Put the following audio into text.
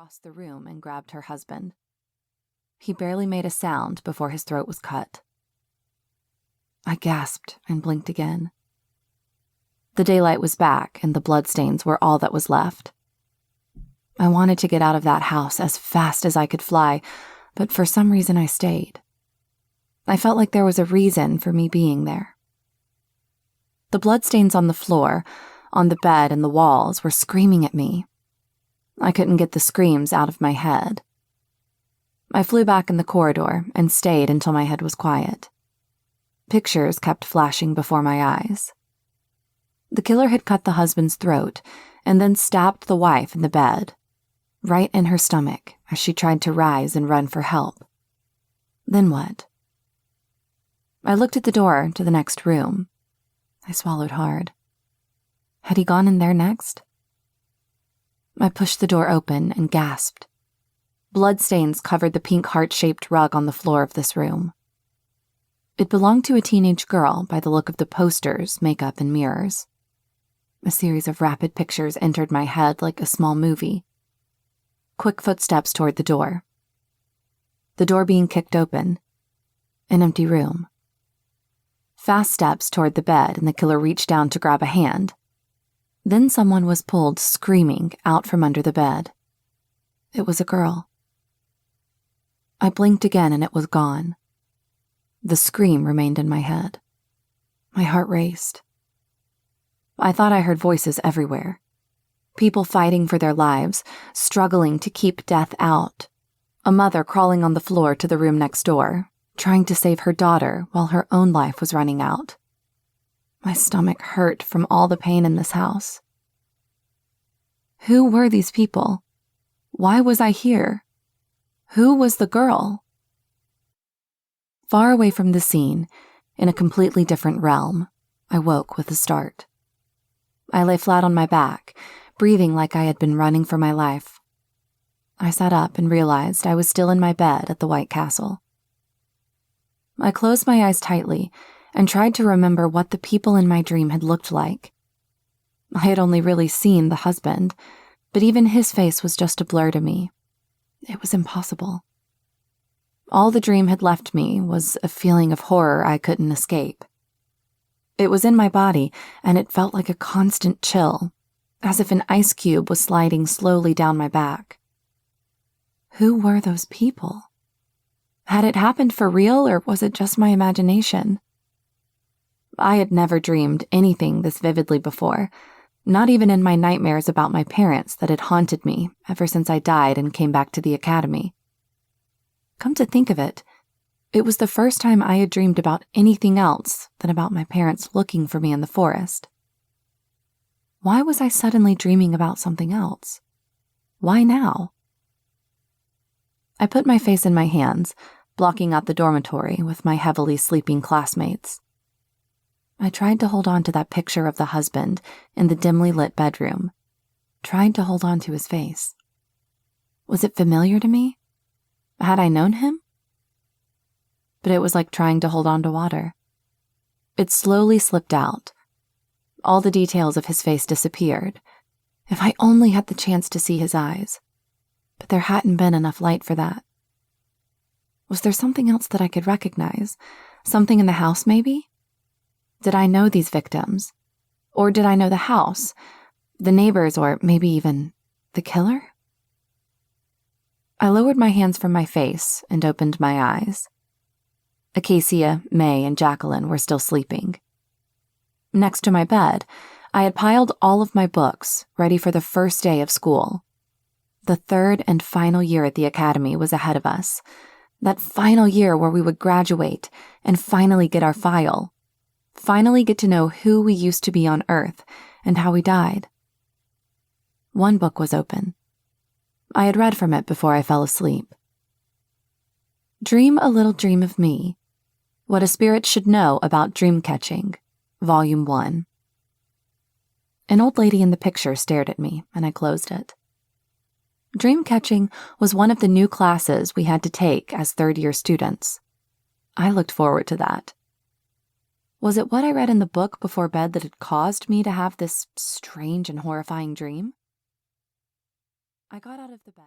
across the room and grabbed her husband. He barely made a sound before his throat was cut. I gasped and blinked again. The daylight was back, and the bloodstains were all that was left. I wanted to get out of that house as fast as I could fly, but for some reason I stayed. I felt like there was a reason for me being there. The bloodstains on the floor, on the bed, and the walls were screaming at me. I couldn't get the screams out of my head. I flew back in the corridor and stayed until my head was quiet. Pictures kept flashing before my eyes. The killer had cut the husband's throat and then stabbed the wife in the bed, right in her stomach as she tried to rise and run for help. Then what? I looked at the door to the next room. I swallowed hard. Had he gone in there next? I pushed the door open and gasped. Bloodstains covered the pink heart-shaped rug on the floor of this room. It belonged to a teenage girl by the look of the posters, makeup, and mirrors. A series of rapid pictures entered my head like a small movie. Quick footsteps toward the door. The door being kicked open. An empty room. Fast steps toward the bed, and the killer reached down to grab a hand. Then someone was pulled, screaming, out from under the bed. It was a girl. I blinked again and it was gone. The scream remained in my head. My heart raced. I thought I heard voices everywhere. People fighting for their lives, struggling to keep death out. A mother crawling on the floor to the room next door, trying to save her daughter while her own life was running out. My stomach hurt from all the pain in this house. Who were these people? Why was I here? Who was the girl? Far away from the scene, in a completely different realm, I woke with a start. I lay flat on my back, breathing like I had been running for my life. I sat up and realized I was still in my bed at the White Castle. I closed my eyes tightly and tried to remember what the people in my dream had looked like. I had only really seen the husband, but even his face was just a blur to me. It was impossible. All the dream had left me was a feeling of horror I couldn't escape. It was in my body, and it felt like a constant chill, as if an ice cube was sliding slowly down my back. Who were those people? Had it happened for real, or was it just my imagination? I had never dreamed anything this vividly before, not even in my nightmares about my parents that had haunted me ever since I died and came back to the academy. Come to think of it, it was the first time I had dreamed about anything else than about my parents looking for me in the forest. Why was I suddenly dreaming about something else? Why now? I put my face in my hands, blocking out the dormitory with my heavily sleeping classmates. I tried to hold on to that picture of the husband in the dimly lit bedroom, tried to hold on to his face. Was it familiar to me? Had I known him? But it was like trying to hold on to water. It slowly slipped out. All the details of his face disappeared. If I only had the chance to see his eyes. But there hadn't been enough light for that. Was there something else that I could recognize? Something in the house, maybe? Did I know these victims? Or did I know the house, the neighbors, or maybe even the killer? I lowered my hands from my face and opened my eyes. Acacia, May, and Jacqueline were still sleeping. Next to my bed, I had piled all of my books, ready for the first day of school. The third and final year at the academy was ahead of us. That final year where we would graduate and finally get our file. Finally get to know who we used to be on Earth and how we died. One book was open. I had read from it before I fell asleep. Dream a Little Dream of Me. What a Spirit Should Know About Dream Catching, Volume 1. An old lady in the picture stared at me, and I closed it. Dream catching was one of the new classes we had to take as third-year students. I looked forward to that. Was it what I read in the book before bed that had caused me to have this strange and horrifying dream? I got out of the bed.